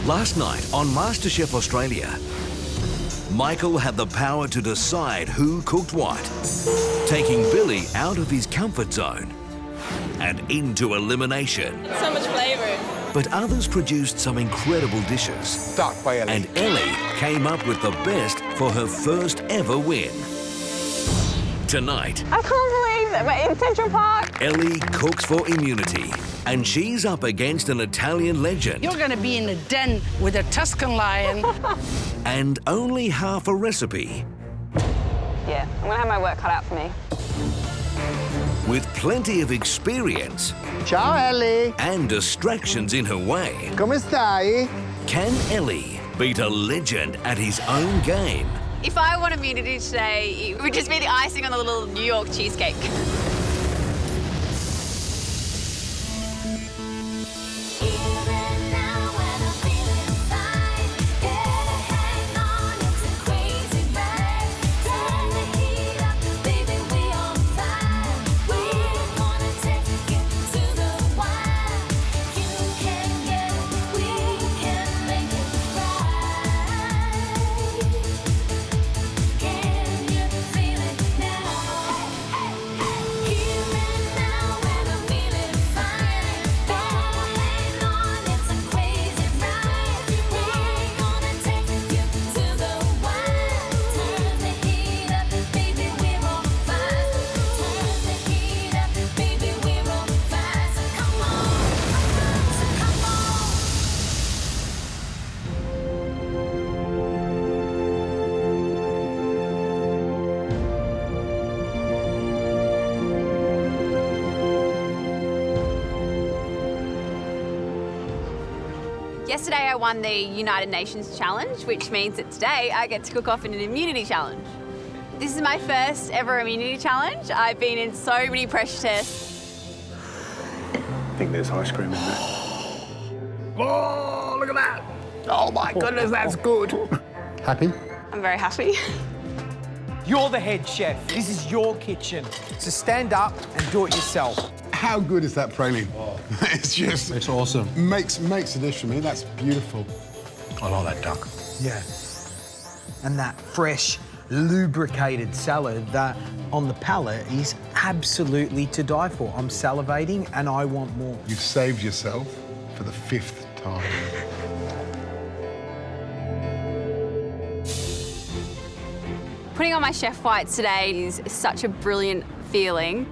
Last night on MasterChef Australia, Michael had the power to decide who cooked what, taking Billy out of his comfort zone and into elimination. So much flavour. But others produced some incredible dishes. Stuck by Ellie. And Ellie came up with the best for her first ever win. Tonight, I can't believe that we're in Central Park. Ellie cooks for immunity, and she's up against an Italian legend. You're going to be in a den with a Tuscan lion. And only half a recipe. Yeah, I'm going to have my work cut out for me. With plenty of experience Ciao, Ellie. and distractions in her way, Come stai? can Ellie beat a legend at his own game? If I won immunity today, it would just be the icing on the little New York cheesecake. Yesterday I won the United Nations Challenge, which means that today I get to cook off in an immunity challenge. This is my first ever immunity challenge. I've been in so many pressure tests. I think there's ice cream in there. Oh, look at that! Oh my goodness, that's good. Happy? I'm very happy. You're the head chef. This is your kitchen. So stand up and do it yourself. How good is that praline? It's awesome. makes a dish for me. That's beautiful. I like that duck. Yeah. And that fresh, lubricated salad that on the palate is absolutely to die for. I'm salivating and I want more. You've saved yourself for the 5th time. Putting on my chef whites today is such a brilliant feeling.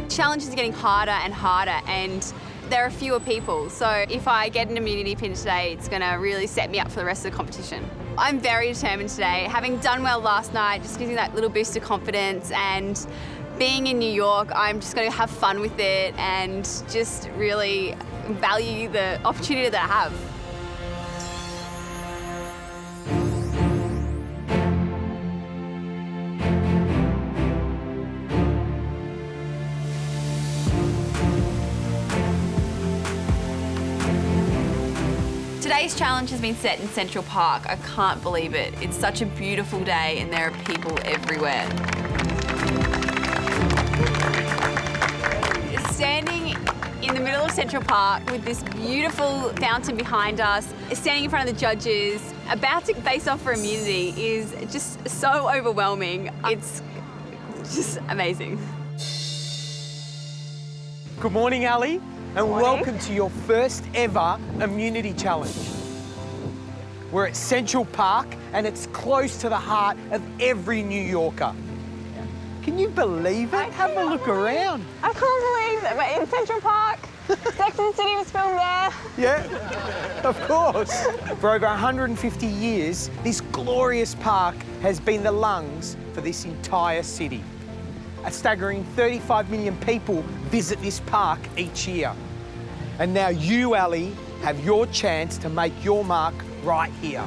Challenges are getting harder and harder, and there are fewer people. So if I get an immunity pin today, it's going to really set me up for the rest of the competition. I'm very determined today. Having done well last night just gives me that little boost of confidence, and being in New York, I'm just going to have fun with it and just really value the opportunity that I have. Today's challenge has been set in Central Park. I can't believe it. It's such a beautiful day and there are people everywhere. Standing in the middle of Central Park with this beautiful fountain behind us, standing in front of the judges, about to face off for immunity is just so overwhelming. It's just amazing. Good morning, Ali, and welcome to your first ever immunity challenge. We're at Central Park, and it's close to the heart of every New Yorker. Can you believe it? Have a look around. I can't believe that we're in Central Park. Sex and the City was filmed there. Yeah, of course. For over 150 years, this glorious park has been the lungs for this entire city. A staggering 35 million people visit this park each year. And now you, Ali, have your chance to make your mark right here.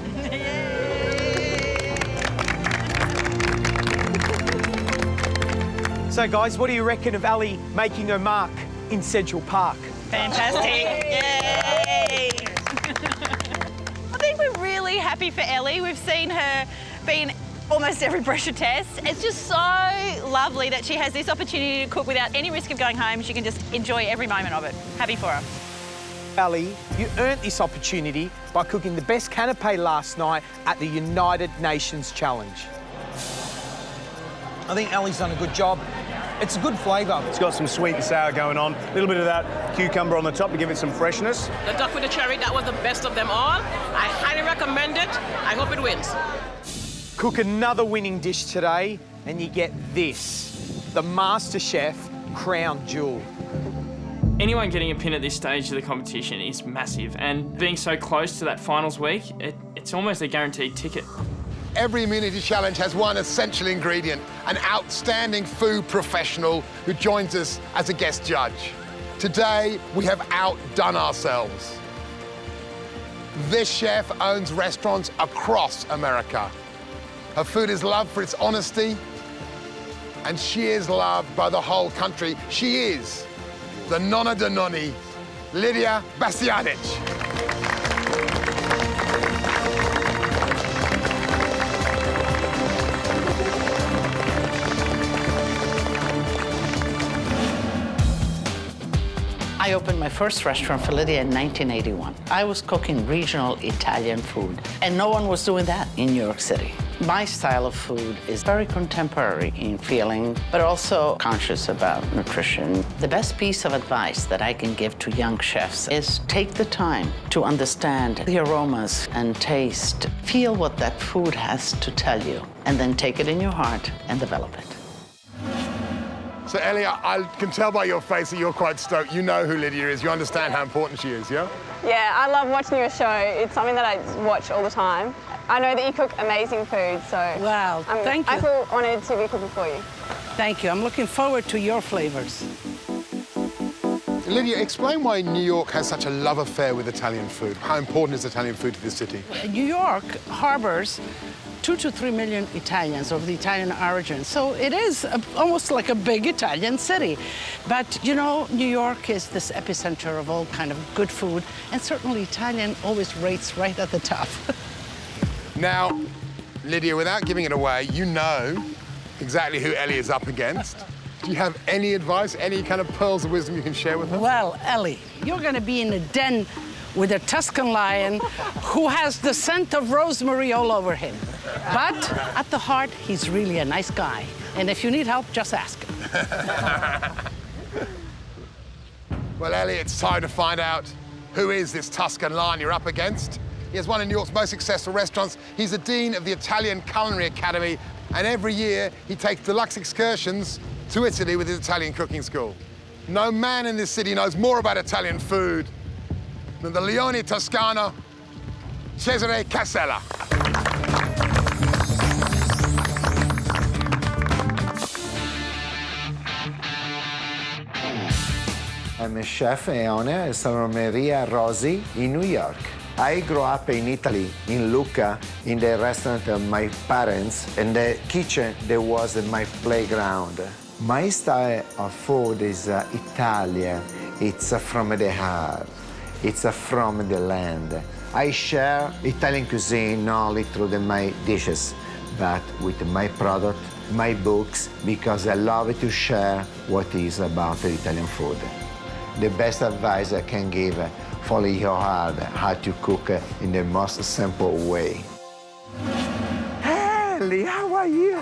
So, guys, what do you reckon of Ali making her mark in Central Park? Fantastic. Yay! I think we're really happy for Ellie. We've seen her being almost every pressure test. It's just so lovely that she has this opportunity to cook without any risk of going home. She can just enjoy every moment of it. Happy for her. Ali, you earned this opportunity by cooking the best canapé last night at the United Nations Challenge. I think Ali's done a good job. It's a good flavour. It's got some sweet and sour going on. A little bit of that cucumber on the top to give it some freshness. The duck with the cherry, that was the best of them all. I highly recommend it. I hope it wins. Cook another winning dish today and you get this, the MasterChef Crown Jewel. Anyone getting a pin at this stage of the competition is massive, and being so close to that finals week, it's almost a guaranteed ticket. Every immunity challenge has one essential ingredient, an outstanding food professional who joins us as a guest judge. Today, we have outdone ourselves. This chef owns restaurants across America. Her food is loved for its honesty, and she is loved by the whole country. She is the nonna de nonni, Lidia Bastianich. I opened my first restaurant for Lydia in 1981. I was cooking regional Italian food, and no one was doing that in New York City. My style of food is very contemporary in feeling, but also conscious about nutrition. The best piece of advice that I can give to young chefs is take the time to understand the aromas and taste. Feel what that food has to tell you, and then take it in your heart and develop it. So, Ellie, I can tell by your face that you're quite stoked. You know who Lydia is. You understand how important she is, yeah? Yeah, I love watching your show. It's something that I watch all the time. I know that you cook amazing food, so... Wow, thank you. I feel honoured to be cooking for you. Thank you. I'm looking forward to your flavors. Lydia, explain why New York has such a love affair with Italian food. How important is Italian food to this city? New York harbors 2 to 3 million Italians of the Italian origin. So it is almost like a big Italian city. But, you know, New York is this epicenter of all kind of good food, and certainly Italian always rates right at the top. Now, Lydia, without giving it away, you know exactly who Ellie is up against. Do you have any advice, any kind of pearls of wisdom you can share with her? Well, Ellie, you're going to be in a den with a Tuscan lion who has the scent of rosemary all over him. But at the heart, he's really a nice guy. And if you need help, just ask him. Well, Ellie, it's time to find out who is this Tuscan lion you're up against. He has one of New York's most successful restaurants. He's the dean of the Italian Culinary Academy, and every year he takes deluxe excursions to Italy with his Italian cooking school. No man in this city knows more about Italian food than the Leone Toscano, Cesare Casella. I'm a chef and owner at Restaurateur Rosi in New York. I grew up in Italy, in Lucca, in the restaurant of my parents, and the kitchen that was my playground. My style of food is Italian. It's from the heart. It's from the land. I share Italian cuisine not only through my dishes, but with my product, my books, because I love to share what is about the Italian food. The best advice I can give, follow your heart, how to cook in the most simple way. Ellie, how are you?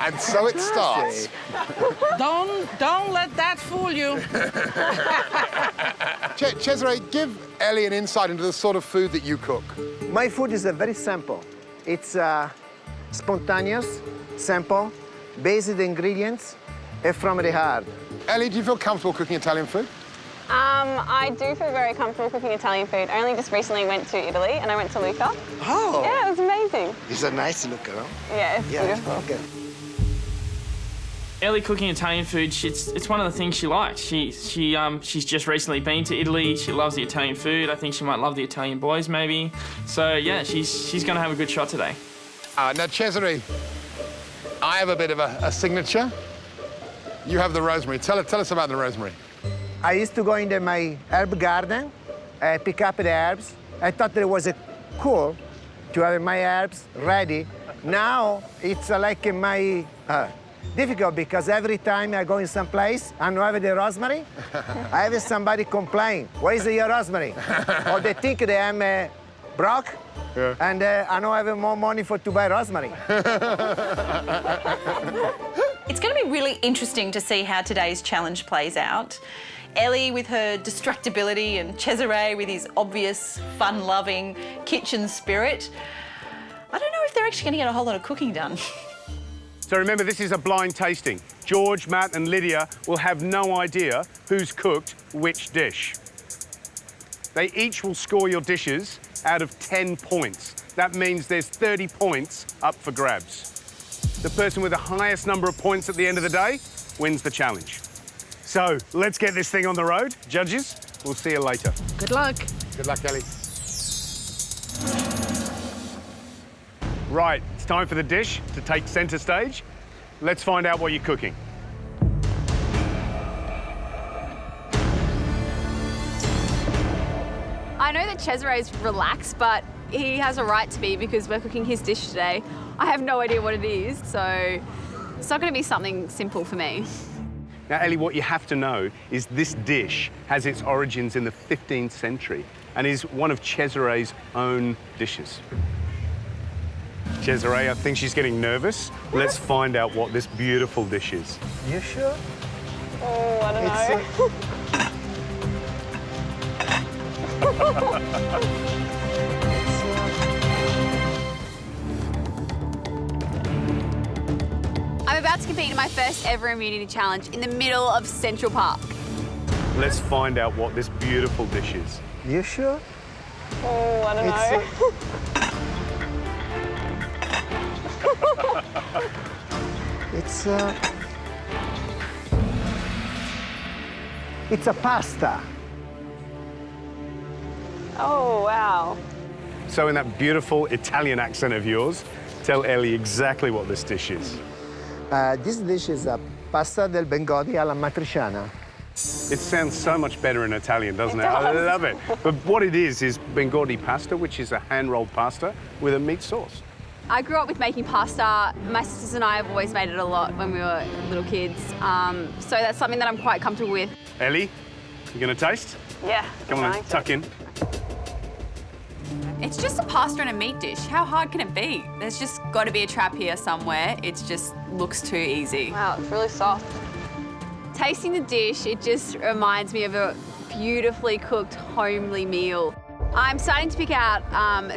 And so it starts. Don't let that fool you. Cesare, give Ellie an insight into the sort of food that you cook. My food is very simple. It's spontaneous, simple, basic ingredients, and from the heart. Ellie, do you feel comfortable cooking Italian food? I do feel very comfortable cooking Italian food. I only just recently went to Italy and I went to Lucca. Oh! Yeah, it was amazing. It's a nice look, huh? Yeah, it's beautiful. Okay. Ellie cooking Italian food, it's one of the things she likes. She's just recently been to Italy. She loves the Italian food. I think she might love the Italian boys, maybe. So, yeah, she's going to have a good shot today. Now, Cesare, I have a bit of a signature. You have the rosemary. Tell us about the rosemary. I used to go into my herb garden, pick up the herbs. I thought that it was cool to have my herbs ready. Now it's like my difficult because every time I go in some place, I don't have the rosemary. I have somebody complain, where is your rosemary? Or they think that I'm broke, and I don't have more money to buy rosemary. It's going to be really interesting to see how today's challenge plays out. Ellie with her distractibility and Cesare with his obvious, fun-loving kitchen spirit. I don't know if they're actually going to get a whole lot of cooking done. So remember, this is a blind tasting. George, Matt and Lydia will have no idea who's cooked which dish. They each will score your dishes out of 10 points. That means there's 30 points up for grabs. The person with the highest number of points at the end of the day wins the challenge. So let's get this thing on the road. Judges, we'll see you later. Good luck. Good luck, Ellie. Right, it's time for the dish to take centre stage. Let's find out what you're cooking. I know that Cesare's relaxed, but he has a right to be because we're cooking his dish today. I have no idea what it is, so it's not going to be something simple for me. Now, Ellie, what you have to know is this dish has its origins in the 15th century and is one of Cesare's own dishes. Cesare, I think she's getting nervous. Let's find out what this beautiful dish is. You sure? Oh, I don't know. I'm about to compete in my first ever immunity challenge in the middle of Central Park. Let's find out what this beautiful dish is. You sure? Oh, I don't know. It's a pasta. Oh, wow. So in that beautiful Italian accent of yours, tell Ellie exactly what this dish is. This dish is a pasta del Bengodi alla matriciana. It sounds so much better in Italian, doesn't it? It does. I love it. But what it is Bengodi pasta, which is a hand-rolled pasta with a meat sauce. I grew up with making pasta. My sisters and I have always made it a lot when we were little kids. So that's something that I'm quite comfortable with. Ellie, you gonna taste? Yeah. Come on, tuck in. It's just a pasta and a meat dish. How hard can it be? There's just got to be a trap here somewhere. It just looks too easy. Wow, it's really soft. Tasting the dish, it just reminds me of a beautifully cooked, homely meal. I'm starting to pick out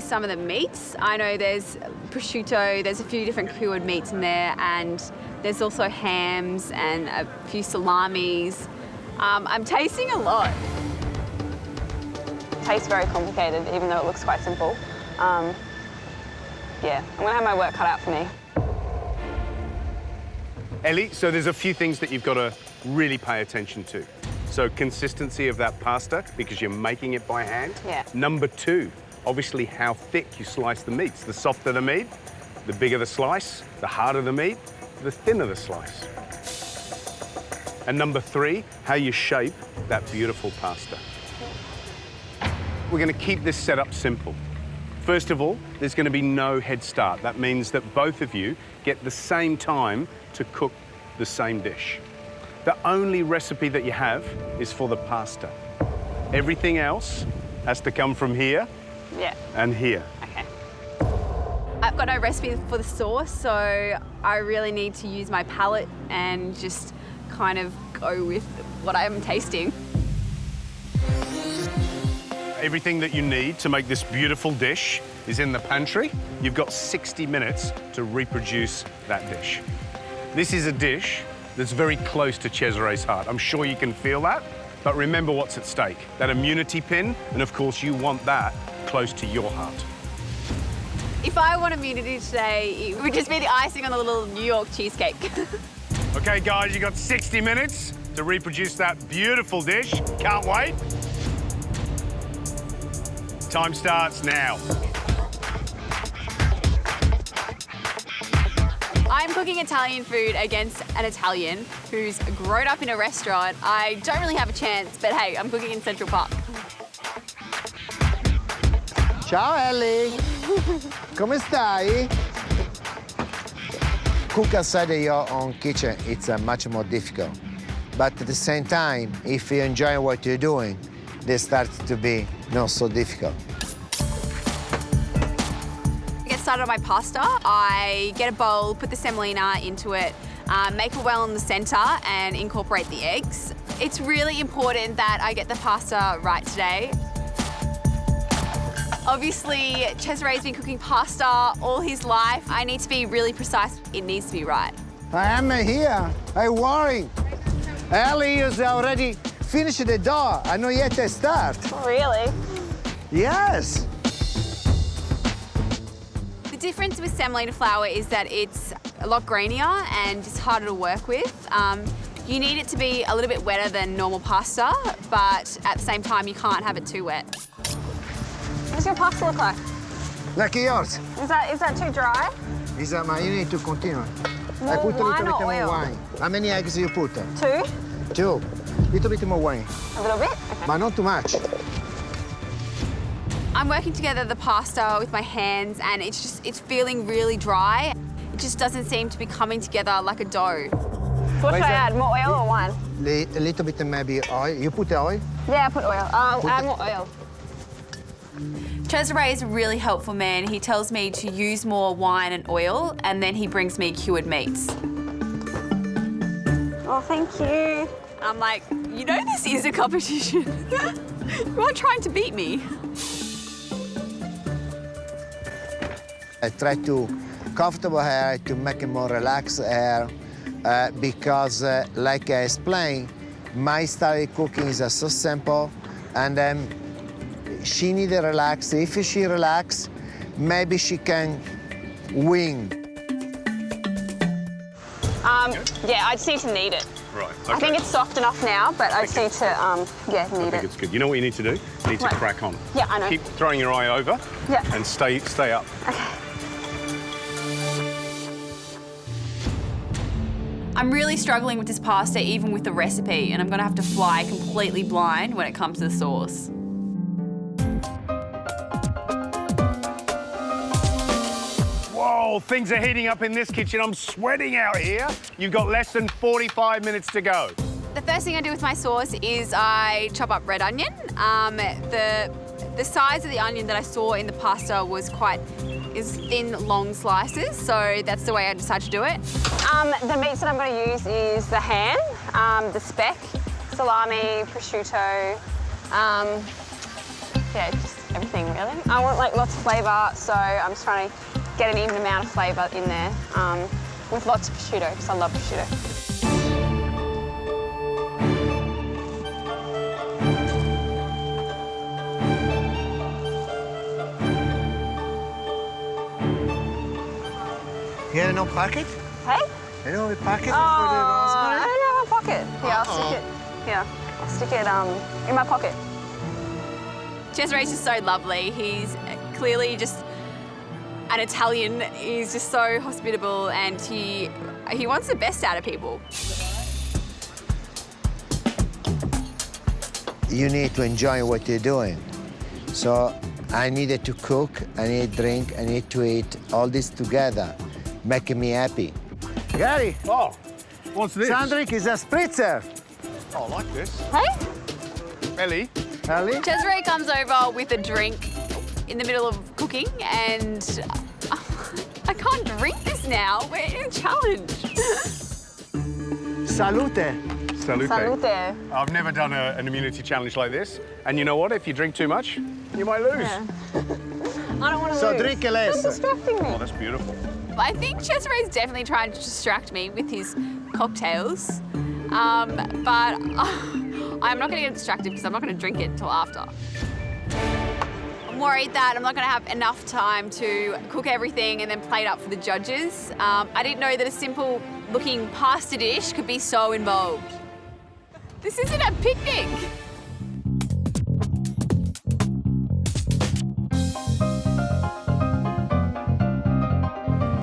some of the meats. I know there's prosciutto, there's a few different cured meats in there, and there's also hams and a few salamis. I'm tasting a lot. Tastes very complicated, even though it looks quite simple. Yeah, I'm gonna have my work cut out for me. Ellie, so there's a few things that you've got to really pay attention to. So consistency of that pasta, because you're making it by hand. Yeah. Number two, obviously how thick you slice the meats. The softer the meat, the bigger the slice, the harder the meat, the thinner the slice. And number three, how you shape that beautiful pasta. We're going to keep this setup simple. First of all, there's going to be no head start. That means that both of you get the same time to cook the same dish. The only recipe that you have is for the pasta. Everything else has to come from here and here. Okay. I've got no recipe for the sauce, so I really need to use my palate and just kind of go with what I'm tasting. Everything that you need to make this beautiful dish is in the pantry. You've got 60 minutes to reproduce that dish. This is a dish that's very close to Cesare's heart. I'm sure you can feel that, but remember what's at stake. That immunity pin, and of course you want that close to your heart. If I want immunity today, it would just be the icing on the little New York cheesecake. Okay, guys, you got 60 minutes to reproduce that beautiful dish. Can't wait. Time starts now. I'm cooking Italian food against an Italian who's grown up in a restaurant. I don't really have a chance, but hey, I'm cooking in Central Park. Ciao Ellie, come stai? cook outside your own kitchen, it's much more difficult. But at the same time, if you enjoy what you're doing, they start to be not so difficult. To get started on my pasta, I get a bowl, put the semolina into it, make a well in the centre and incorporate the eggs. It's really important that I get the pasta right today. Obviously, Cesare's been cooking pasta all his life. I need to be really precise. It needs to be right. I am here. I worry. Ellie is already finished the dough. I know yet to start. Really? Yes. The difference with semolina flour is that it's a lot grainier and it's harder to work with. You need it to be a little bit wetter than normal pasta, but at the same time, you can't have it too wet. What does your pasta look like? Like yours. Is that too dry? Isama, you need to continue. More I put a wine little bit or oil? more wine. How many eggs you put? 2? 2. Little bit more wine, A little bit? Okay. but not too much. I'm working together the pasta with my hands and it's feeling really dry. It just doesn't seem to be coming together like a dough. What should I add, more oil or wine? A little bit maybe oil. You put the oil? Yeah, I put oil. I'll add more oil. Cesare is a really helpful man. He tells me to use more wine and oil, and then he brings me cured meats. Oh, thank you. I'm like, you know this is a competition. You are trying to beat me. I try to comfortable hair to make it more relaxed hair because, like I explained, my style of cooking is so simple, and she need to relax. If she relax, maybe she can win. Yeah, I just need to knead it. Right, okay. I think it's soft enough now, but I just need to, yeah, knead I think it. it's good. You know what you need to do? You need to What? crack on. Yeah, I know. Keep throwing your eye over. Yeah. And stay up. Okay. I'm really struggling with this pasta, even with the recipe, and I'm gonna have to fly completely blind when it comes to the sauce. Whoa, things are heating up in this kitchen. I'm sweating out here. You've got less than 45 minutes to go. The first thing I do with my sauce is I chop up red onion. The size of the onion that I saw in the pasta was is thin, long slices, so that's the way I decided to do it. The meats that I'm going to use is the ham, the speck, salami, prosciutto, yeah, just everything really. I want like lots of flavour, so I'm just trying to get an even amount of flavour in there with lots of prosciutto, because I love prosciutto. You have no pocket? Hey? You don't have a pocket Oh, for the rosemary? I don't have a pocket. Yeah, I'll stick it. Yeah, I'll stick it in my pocket. Cesare's just so lovely. He's clearly just an Italian. He's just so hospitable, and he wants the best out of people. You need to enjoy what you're doing. So I needed to cook, I need to drink, I need to eat, all this together, making me happy. Gary, Oh, what's this? Sandrick is a spritzer. Oh, I like this. Hey? Ellie, Ellie? Cesare comes over with a drink in the middle of cooking, and I can't drink this now. We're in a challenge. Salute. salute. Salute. I've never done an immunity challenge like this. And you know what? If you drink too much, you might lose. Yeah. I don't want to So lose. drink less. Stop distracting me. Oh, that's beautiful. I think Cesare's definitely trying to distract me with his cocktails, but I'm not going to get distracted because I'm not going to drink it until after. I'm worried that I'm not going to have enough time to cook everything and then plate up for the judges. I didn't know that a simple looking pasta dish could be so involved. This isn't a picnic.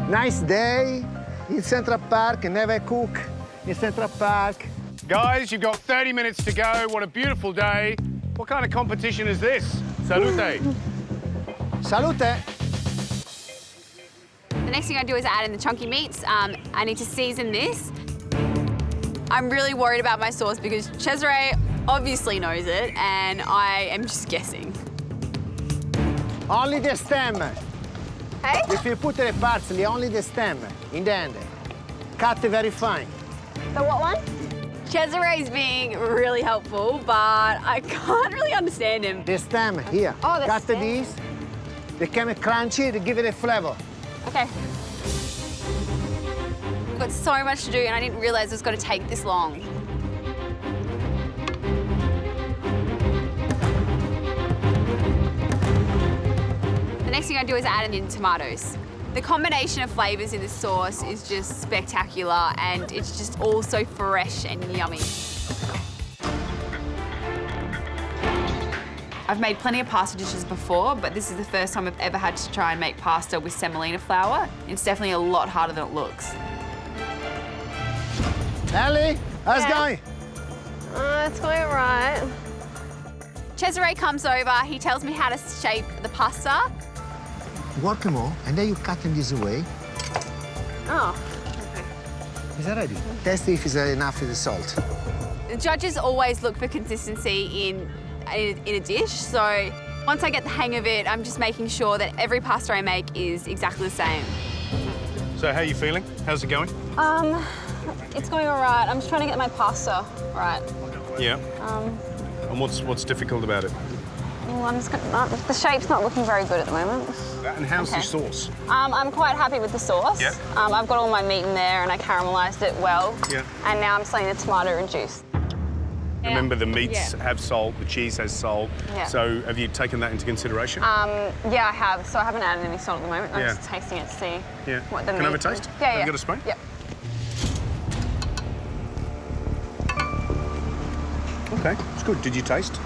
Nice day in Central Park, never cook in Central Park. Guys, you've got 30 minutes to go. What a beautiful day. What kind of competition is this? Salute. Salute. The next thing I do is add in the chunky meats. I need to season this. I'm really worried about my sauce because Cesare obviously knows it and I am just guessing. Only the stem. Hey? If you put the parsley, only the stem in the end. Cut very fine. The what one? Cesare's being really helpful, but I can't really understand him. The stem here. Oh, the Cut stem. these. They can be crunchy to give it a flavor. Okay. I've got so much to do and I didn't realise it was going to take this long. The next thing I do is add in tomatoes. The combination of flavours in this sauce is just spectacular and it's just all so fresh and yummy. I've made plenty of pasta dishes before, but this is the first time I've ever had to try and make pasta with semolina flour. It's definitely a lot harder than it looks. Ellie, how's it going? It's going all right. Cesare comes over, he tells me how to shape the pasta. Work more, and then you cut them this way. Oh. Is that ready? Test if it's enough of the salt. The judges always look for consistency in a dish, so once I get the hang of it, I'm just making sure that every pasta I make is exactly the same. So how are you feeling? How's it going? It's going all right. I'm just trying to get my pasta right. Yeah. And what's difficult about it? Well, I'm just the shape's not looking very good at the moment. And how's the sauce? I'm quite happy with the sauce. Yeah. I've got all my meat in there and I caramelised it well. Yeah. And now I'm slinging the tomato and juice. Remember, the meats have salt, the cheese has salt. Yeah. So have you taken that into consideration? Yeah, I have. So I haven't added any salt at the moment. I'm just tasting it to see what the Can I have a taste? Yeah, Have you got a spoon? Yep. Okay, it's good. Did you taste?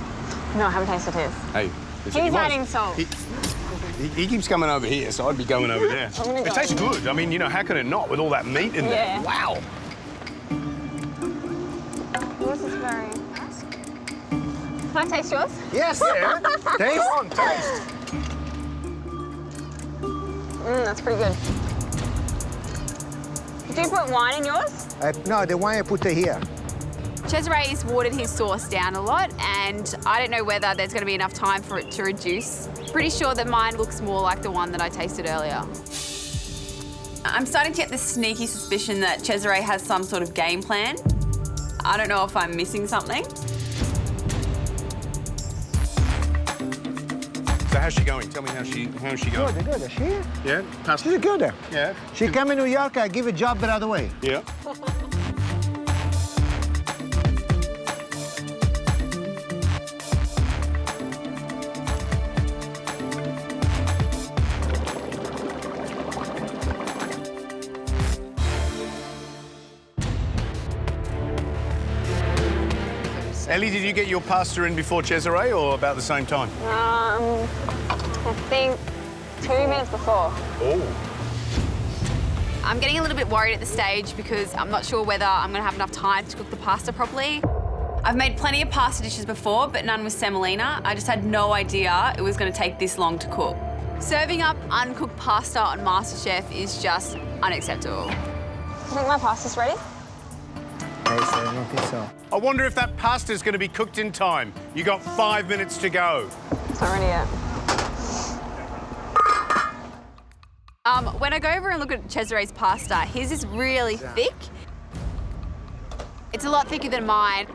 No, I haven't tasted his. Hey. He's adding salt. He keeps coming over here, so I'd be going over there. It tastes good. I mean, you know, how can it not with all that meat in there? Wow. Yours is very... Can I taste yours? Yes. Yeah. Taste. Come on, taste. That's pretty good. Did you put wine in yours? No, the one I put here. Cesare's watered his sauce down a lot and I don't know whether there's going to be enough time for it to reduce. Pretty sure that mine looks more like the one that I tasted earlier. I'm starting to get this sneaky suspicion that Cesare has some sort of game plan. I don't know if I'm missing something. So how's she going? Tell me how's she going? Good. She? Yeah, pasta. She's good. Yeah. She come in New York, I give a job right away. Yeah. Ellie, did you get your pasta in before Cesare or about the same time? I think 2 minutes before. Oh. I'm getting a little bit worried at this stage because I'm not sure whether I'm going to have enough time to cook the pasta properly. I've made plenty of pasta dishes before, but none with semolina. I just had no idea it was going to take this long to cook. Serving up uncooked pasta on MasterChef is just unacceptable. I think my pasta's ready. I don't think so. I wonder if that pasta's going to be cooked in time. You got 5 minutes to go. It's not ready yet. When I go over and look at Cesare's pasta, his is really thick. It's a lot thicker than mine.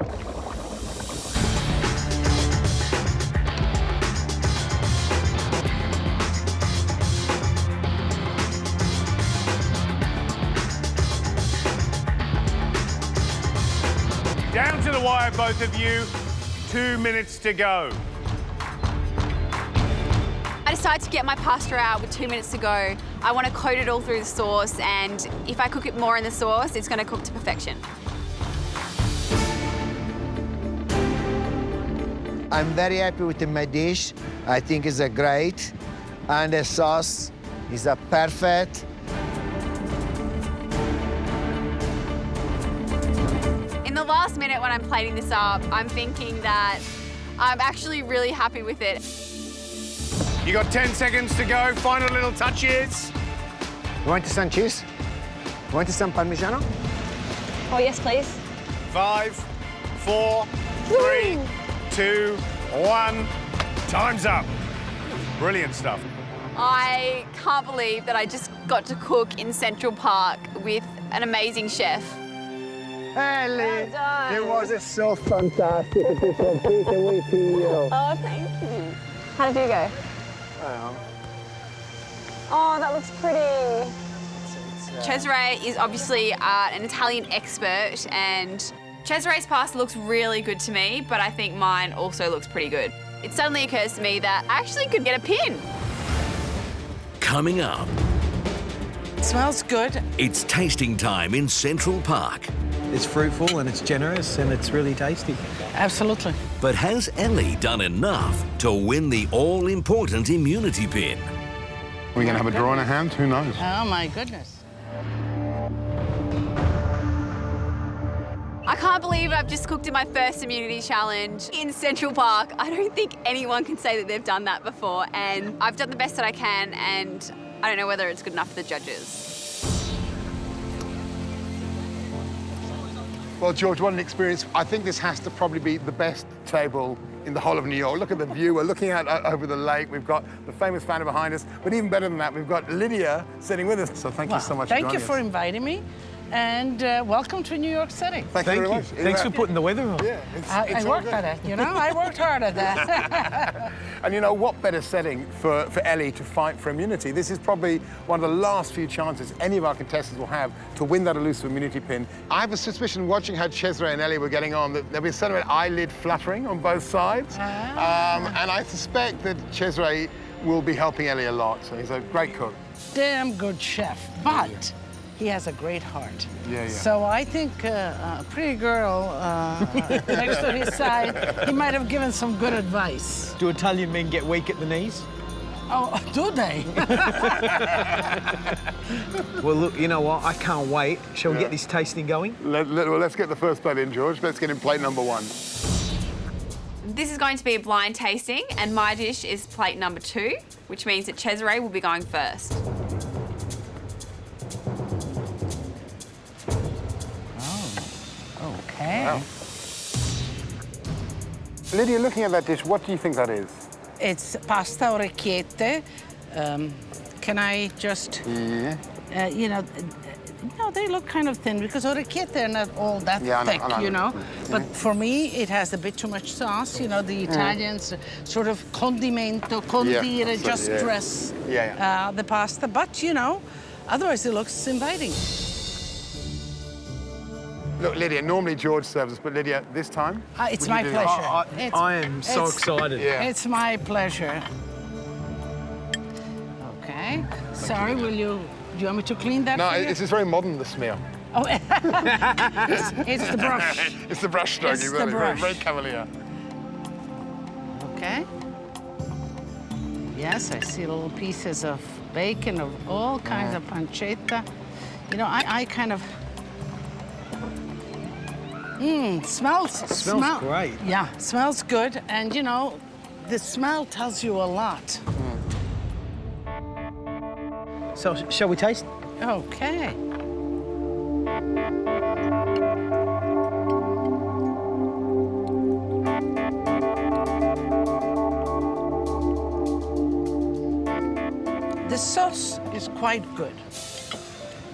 Down to the wire, both of you. 2 minutes to go. I decided to get my pasta out with 2 minutes to go. I want to coat it all through the sauce, and if I cook it more in the sauce, it's going to cook to perfection. I'm very happy with my dish. I think it's a great. And the sauce is a perfect. In the last minute when I'm plating this up, I'm thinking that I'm actually really happy with it. You got 10 seconds to go. Final little touches. You want some cheese? You want some Parmigiano? Oh, yes, please. 5, 4, 3, 2, 1. Time's up. Brilliant stuff. I can't believe that I just got to cook in Central Park with an amazing chef. Ellie, Well done. it was so fantastic to compete with you. Oh, thank you. How did you go? Oh, that looks pretty. Cesare is obviously an Italian expert, and Cesare's pasta looks really good to me, but I think mine also looks pretty good. It suddenly occurs to me that I actually could get a pin. Coming up, It smells good. it's tasting time in Central Park. It's fruitful and it's generous and it's really tasty. Absolutely. But has Ellie done enough to win the all-important immunity pin? Are we going to have a draw in our hand? Who knows? Oh, my goodness. I can't believe I've just cooked in my first immunity challenge in Central Park. I don't think anyone can say that they've done that before, and I've done the best that I can, and I don't know whether it's good enough for the judges. Well, George, what an experience. I think this has to probably be the best table in the whole of New York. Look at the view. We're looking out over the lake. We've got the famous fountain behind us. But even better than that, we've got Lidia sitting with us. So thank you so much for Thank joining you for us. inviting me, and welcome to New York City. Thank you very much. Thanks for putting the weather on. Yeah, I it's all worked good. at it, you know? I worked hard at that. And you know, what better setting for Ellie to fight for immunity? This is probably one of the last few chances any of our contestants will have to win that elusive immunity pin. I have a suspicion, watching how Cesare and Ellie were getting on, that there'll be a certain amount of eyelid fluttering on both sides. And I suspect that Cesare will be helping Ellie a lot. So he's a great cook. Damn good chef, but he has a great heart. Yeah, yeah. So I think a pretty girl next to his side, he might have given some good advice. Do Italian men get weak at the knees? Oh, do they? Well, look, you know what? I can't wait. Shall we get this tasting going? Let's get the first plate in, George. Let's get in plate number 1. This is going to be a blind tasting, and my dish is plate number 2, which means that Cesare will be going first. Okay. Wow. Lydia, looking at that dish, what do you think that is? It's pasta orecchiette. Can I just, you know, no, they look kind of thin because orecchiette are not all that thick, you know. But for me, it has a bit too much sauce. You know, the Italians sort of condimento, condire, just dress the pasta. But, you know, otherwise it looks inviting. Look, Lydia, normally George serves us, but Lydia, this time? It's my pleasure. I am so excited. Yeah. It's my pleasure. Okay. Sorry, do you want me to clean that? No, for you? this is very modern, the smear. Oh, it's the brush. It's the brush stroke, It's you the really, brush. very cavalier. Okay. Yes, I see little pieces of bacon, of all kinds of pancetta. You know, I kind of... Smells great. Yeah, smells good. And, you know, the smell tells you a lot. So, shall we taste? Okay. The sauce is quite good.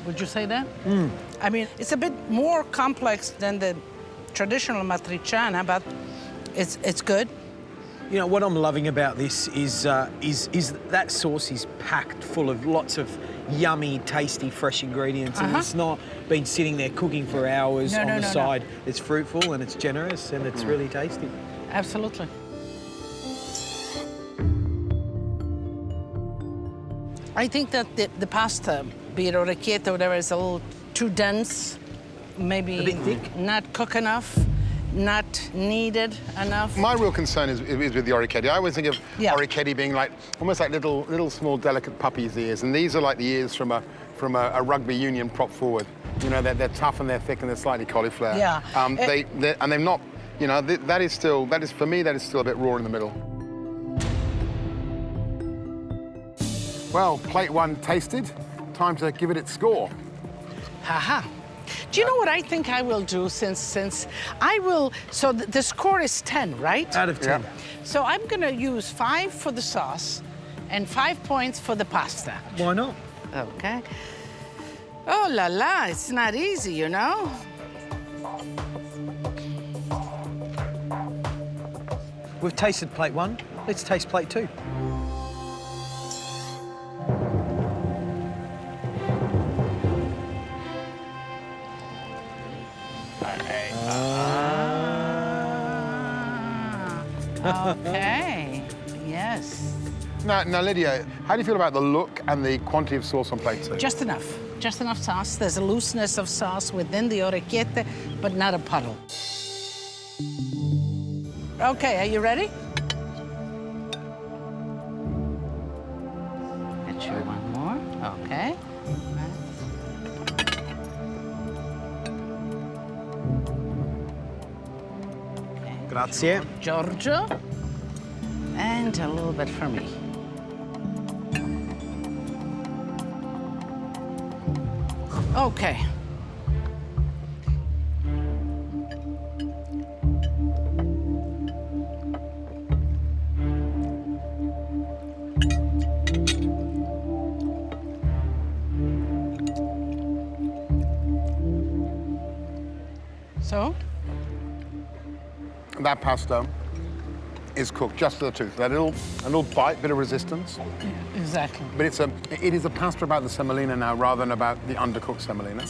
Would you say that? I mean, it's a bit more complex than the traditional matriciana, but it's good. You know, what I'm loving about this is that sauce is packed full of lots of yummy, tasty, fresh ingredients, and it's not been sitting there cooking for hours on the side. No. It's fruitful and it's generous and it's really tasty. Absolutely. I think that the pasta, be it orecchiette or whatever, is a little too dense, maybe a bit thick, not cooked enough, not kneaded enough. My real concern is with the orecchiette. I always think of orecchiette being like almost like little small delicate puppy's ears, and these are like the ears from a rugby union prop forward. You know, they're tough and they're thick and they're slightly cauliflower. Yeah. They're not. You know, that is for me that is still a bit raw in the middle. Well, plate 1 tasted. time to give it its score. Haha. Do you know what I think I will do since I will, so the score is 10, right? Out of 10. Yeah. So I'm gonna use 5 for the sauce and 5 points for the pasta. Why not? Okay. Oh la la, it's not easy, you know? We've tasted plate 1. Let's taste plate 2. Okay, yes. Now, Lydia, how do you feel about the look and the quantity of sauce on plate 2? Just enough sauce. There's a looseness of sauce within the orecchiette, but not a puddle. Okay, are you ready? Get you one more, okay. Grazie. Giorgio, and a little bit for me. Okay. So? That pasta is cooked just to the tooth. That little bite, bit of resistance. Exactly. But it is a pasta about the semolina now rather than about the undercooked semolina.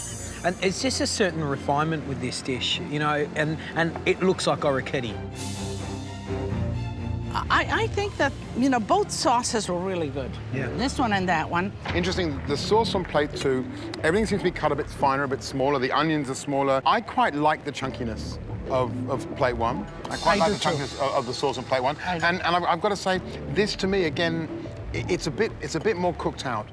And it's just a certain refinement with this dish, you know, and it looks like orecchiette. I think that, you know, both sauces were really good. Yeah. This one and that one. Interesting, the sauce on plate 2, everything seems to be cut a bit finer, a bit smaller. The onions are smaller. I quite like the chunkiness of plate 1. I quite like the chunkiness of the sauce on plate 1. And I've got to say, this to me, again, it's a bit more cooked out.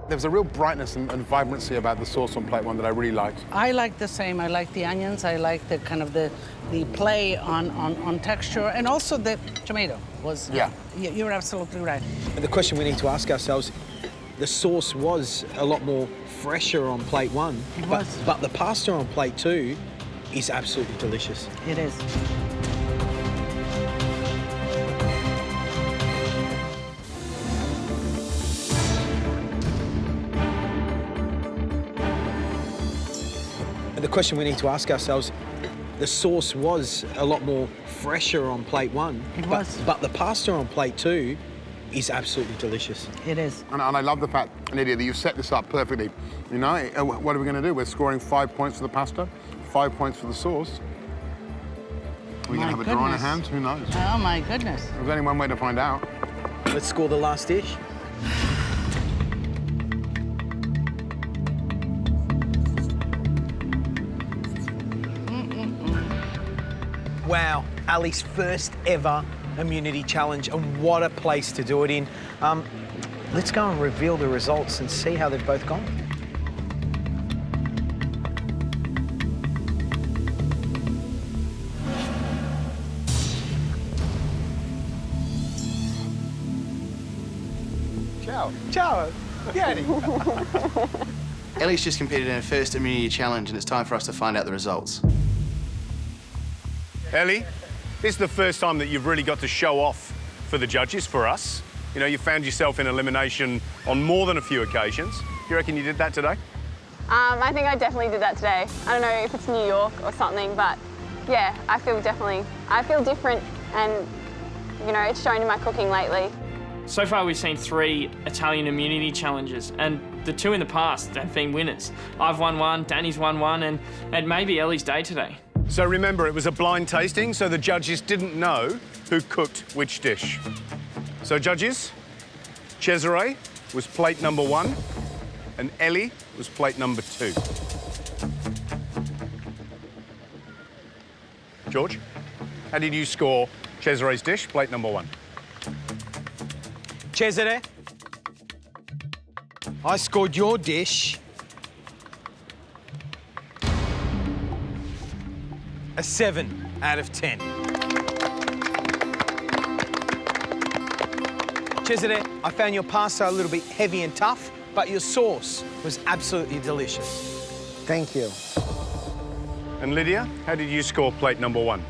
There was a real brightness and vibrancy about the sauce on plate 1 that I really liked. I like the same. I like the onions. I like the kind of the play on texture, and also the tomato was. Yeah. You're absolutely right. And the question we need to ask ourselves, the sauce was a lot more fresher on plate 1. It was. But the pasta on plate 2 is absolutely delicious. It is. And the question we need to ask ourselves, the sauce was a lot more fresher on plate 1. It was. But the pasta on plate 2 is absolutely delicious. It is. And I love the fact, Lydia, that you've set this up perfectly. You know, what are we going to do? We're scoring 5 points for the pasta, 5 points for the sauce. Are we going to have a draw in our hands? Who knows? Oh, my goodness. There's only one way to find out. Let's score the last dish. Wow, Ali's first ever immunity challenge, and what a place to do it in. Let's go and reveal the results and see how they've both gone. Ciao. Ciao. Ellie's just competed in her first immunity challenge, and it's time for us to find out the results. Ellie, this is the first time that you've really got to show off for the judges, for us. You know, you found yourself in elimination on more than a few occasions. Do you reckon you did that today? I think I definitely did that today. I don't know if it's New York or something, but yeah, I feel different, and you know, it's shown in my cooking lately. So far we've seen 3 Italian immunity challenges, and the 2 in the past have been winners. I've won 1, Danny's won 1, and it may be Ellie's day today. So remember, it was a blind tasting, so the judges didn't know who cooked which dish. So judges, Cesare was plate number 1, and Ellie was plate number 2. George, how did you score Cesare's dish, plate number 1? Cesare, I scored your dish a 7 out of 10. Cesare, I found your pasta a little bit heavy and tough. but your sauce was absolutely delicious. Thank you. And Lydia, how did you score plate number 1?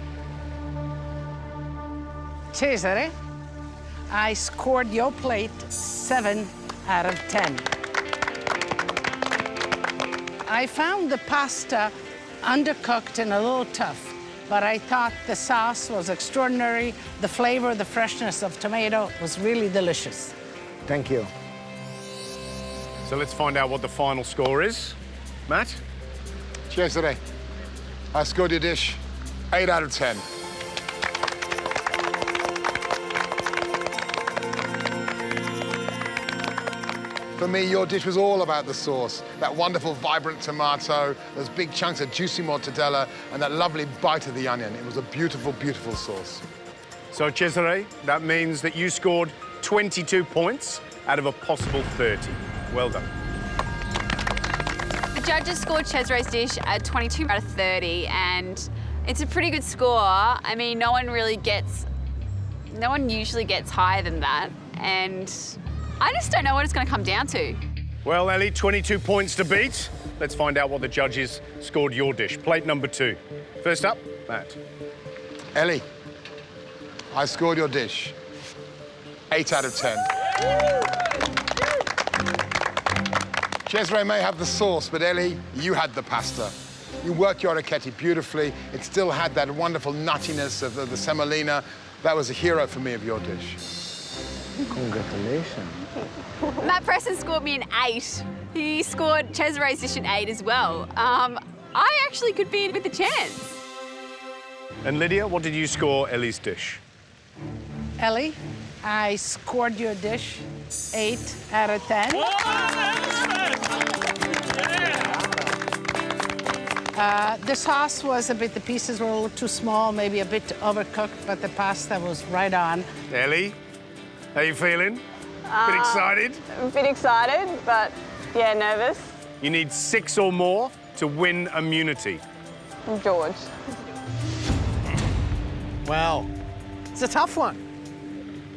Cesare, I scored your plate 7 out of 10. I found the pasta undercooked and a little tough, but I thought the sauce was extraordinary. The flavor, the freshness of tomato was really delicious. Thank you. So let's find out what the final score is. Matt? Cesare, I scored your dish 8 out of 10. For me, your dish was all about the sauce. That wonderful, vibrant tomato, those big chunks of juicy mortadella, and that lovely bite of the onion. It was a beautiful, beautiful sauce. So, Cesare, that means that you scored 22 points out of a possible 30. Well done. The judges scored Cesare's dish at 22 out of 30, and it's a pretty good score. I mean, no one usually gets higher than that, and I just don't know what it's going to come down to. Well, Ellie, 22 points to beat. Let's find out what the judges scored your dish. Plate number 2. First up, Matt. Ellie, I scored your dish 8 out of 10. Cesare may have the sauce, but Ellie, you had the pasta. You worked your orecchiette beautifully. It still had that wonderful nuttiness of the semolina. That was a hero for me of your dish. Congratulations. Matt Preston scored me an 8. He scored Cesare's dish an 8 as well. I actually could be in with a chance. And Lydia, what did you score Ellie's dish? Ellie, I scored your dish 8 out of 10. The sauce was the pieces were a little too small, maybe a bit overcooked, but the pasta was right on. Ellie, how you feeling? Bit excited? A bit excited, but yeah, nervous. You need 6 or more to win immunity. George. Well, it's a tough one.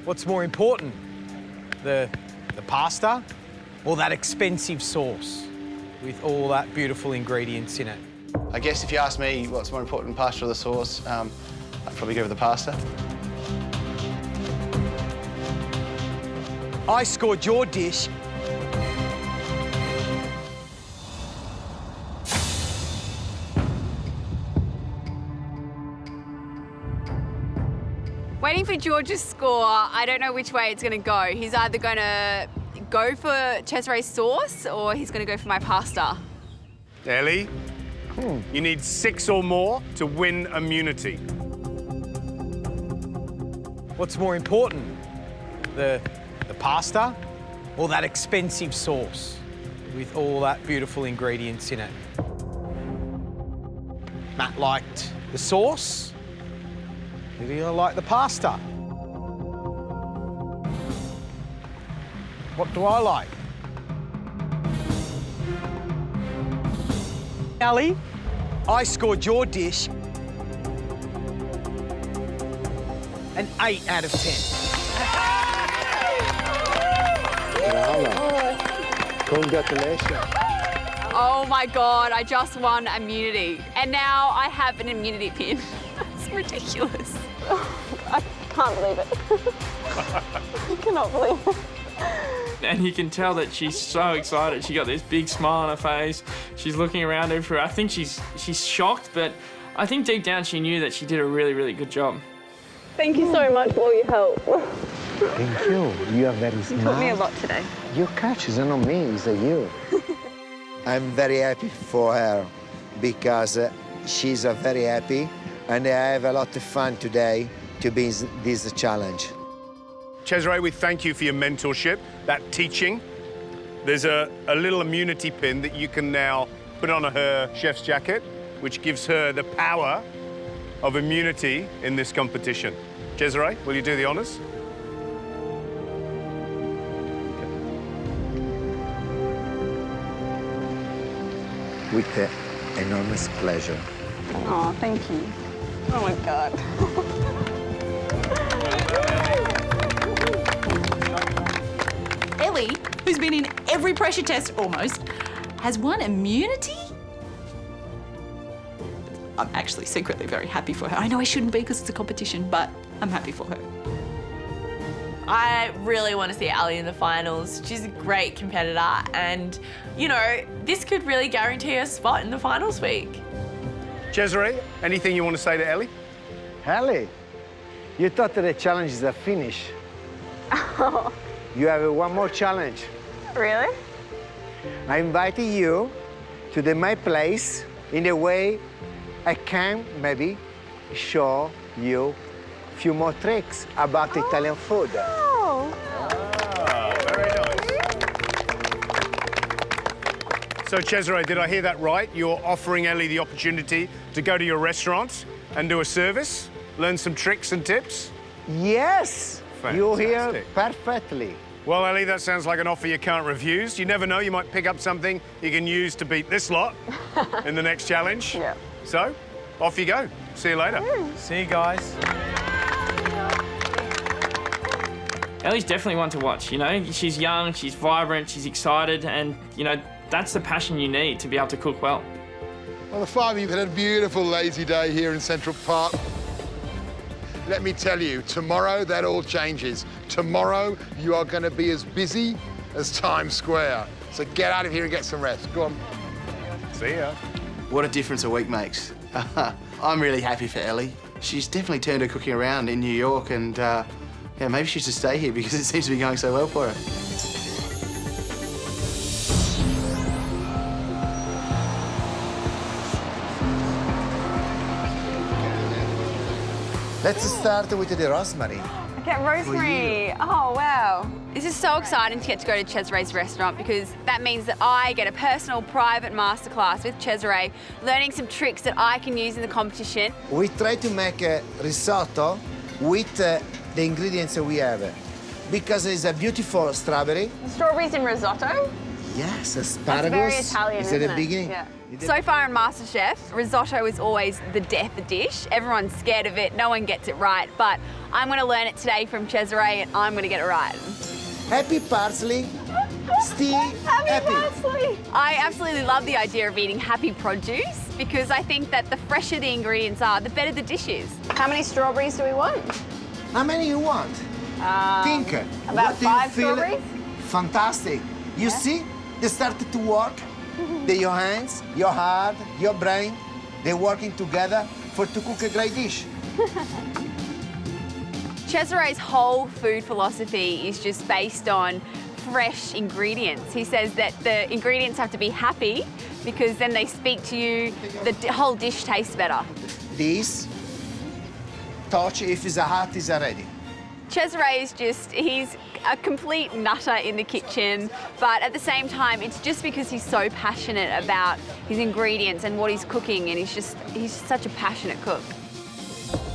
What's more important, the pasta or that expensive sauce with all that beautiful ingredients in it? I guess if you ask me what's more important, pasta or the sauce, I'd probably go with the pasta. I scored your dish. Waiting for George's score, I don't know which way it's going to go. He's either going to go for Cesare's sauce or he's going to go for my pasta. Ellie, you need 6 or more to win immunity. What's more important, the pasta or that expensive sauce with all that beautiful ingredients in it? Matt liked the sauce. Lydia liked the pasta. What do I like? Ellie, I scored your dish an 8 out of 10. Bravo. Congratulations. Oh my God, I just won immunity. And now I have an immunity pin. That's ridiculous. I can't believe it. I cannot believe it. And you can tell that she's so excited. She got this big smile on her face. She's looking around her. I think she's shocked, but I think deep down she knew that she did a really, really good job. Thank you so much for all your help. Thank you. You are very smart. You taught me a lot today. Your catch is not me, it's you. I'm very happy for her because she's very happy and I have a lot of fun today to be in this challenge. Cesare, we thank you for your mentorship, that teaching. There's a little immunity pin that you can now put on her chef's jacket, which gives her the power of immunity in this competition. Cesare, will you do the honors? With enormous pleasure. Oh, thank you. Oh my God. Ellie, who's been in every pressure test, almost, has won immunity? I'm actually secretly very happy for her. I know I shouldn't be because it's a competition, but I'm happy for her. I really want to see Ali in the finals. She's a great competitor and, you know, this could really guarantee her a spot in the finals week. Cesare, anything you want to say to Ellie? Ellie, you thought that the challenge is a finish. You have one more challenge. Really? I invited you to my place in a way I can maybe show you a few more tricks about Italian food. Oh. Very nice. So, Cesare, did I hear that right? You're offering Ellie the opportunity to go to your restaurant and do a service, learn some tricks and tips? Yes, you hear Fantastic. perfectly. Well, Ellie, that sounds like an offer you can't refuse. You never know, you might pick up something you can use to beat this lot in the next challenge. Yeah. So, off you go. See you later. See you guys. Ellie's definitely one to watch, you know. She's young, she's vibrant, she's excited, and, you know, that's the passion you need to be able to cook well. Well, the five of you have had a beautiful lazy day here in Central Park. Let me tell you, tomorrow that all changes. Tomorrow you are going to be as busy as Times Square. So get out of here and get some rest. Go on. See ya. What a difference a week makes. I'm really happy for Ellie. She's definitely turned her cooking around in New York and yeah, maybe she should stay here because it seems to be going so well for her. Let's start with the rosemary. Get rosemary. Oh, wow. This is so exciting to get to go to Cesare's restaurant because that means that I get a personal private masterclass with Cesare, learning some tricks that I can use in the competition. We try to make a risotto with the ingredients that we have. Because it's a beautiful strawberry. Strawberries in risotto? Yes, asparagus. That's very Italian, is at isn't the it? beginning. Yeah. So far in MasterChef, risotto is always the death dish. Everyone's scared of it, no one gets it right, but I'm going to learn it today from Cesare and I'm going to get it right. Happy parsley, still happy. Parsley. I absolutely love the idea of eating happy produce because I think that the fresher the ingredients are, the better the dish is. How many strawberries do we want? How many you want? Think. About What do you 5 feel? strawberries? Fantastic. You see, they started to work. Your hands, your heart, your brain, they're working together to cook a great dish. Cesare's whole food philosophy is just based on fresh ingredients. He says that the ingredients have to be happy because then they speak to you, the whole dish tastes better. This touch, if it's hot, is ready. Cesare is just, he's a complete nutter in the kitchen, but at the same time, it's just because he's so passionate about his ingredients and what he's cooking, and he's such a passionate cook.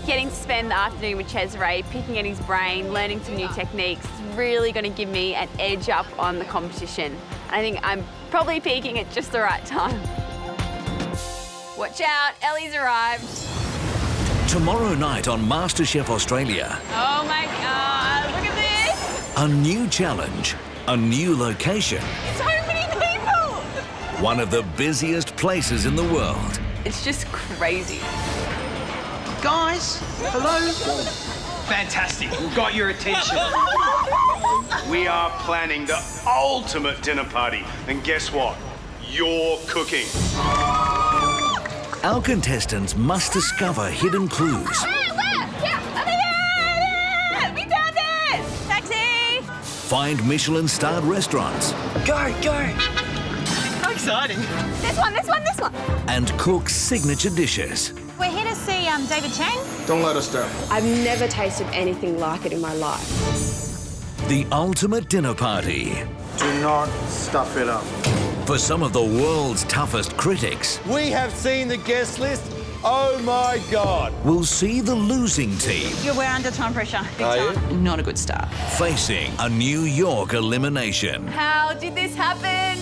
Getting to spend the afternoon with Cesare, picking at his brain, learning some new techniques, is really going to give me an edge up on the competition. And I think I'm probably peaking at just the right time. Watch out, Ellie's arrived. Tomorrow night on MasterChef Australia. Oh my God, look at this. A new challenge, a new location. So many people. One of the busiest places in the world. It's just crazy. Guys, hello. Fantastic, we've got your attention. We are planning the ultimate dinner party. And guess what? You're cooking. Our contestants must discover hidden clues. We found it! Taxi! Find Michelin-starred restaurants. Go, go. How exciting. This one. And cook signature dishes. We're here to see David Chang. Don't let us down. I've never tasted anything like it in my life. The ultimate dinner party. Do not stuff it up. For some of the world's toughest critics, We have seen the guest list. Oh my God. will see the losing team We're under time pressure. Are you? Not a good start. facing a New York elimination. How did this happen?